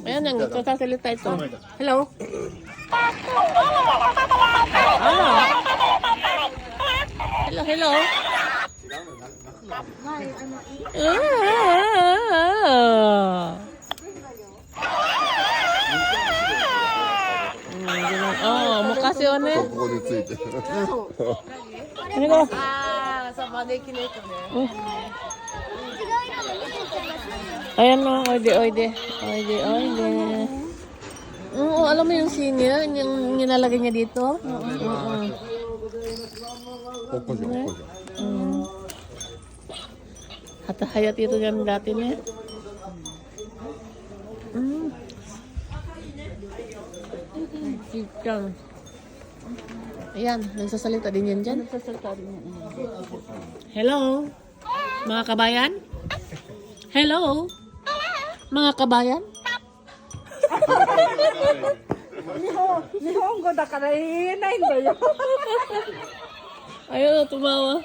Ayan, ang nagsasalita ito. Hello? Ano? Hello, hello? mukha si One. ここについて。 Ano ko? さ、招き猫ね。 Ayan o, oide, oide. Oide, oide. Oo, alam mo yung senior, yung nilalagay niya dito? Oo. ほっこじゃん、ほっこじゃん。 Hatahayat ito yan dati niya. Chicken. Ayan, nagsasalita din yan dyan. Hello, mga kabayan? Hello, mga kabayan? 日本語だから言えないんだよ。 Ayun, tumawa.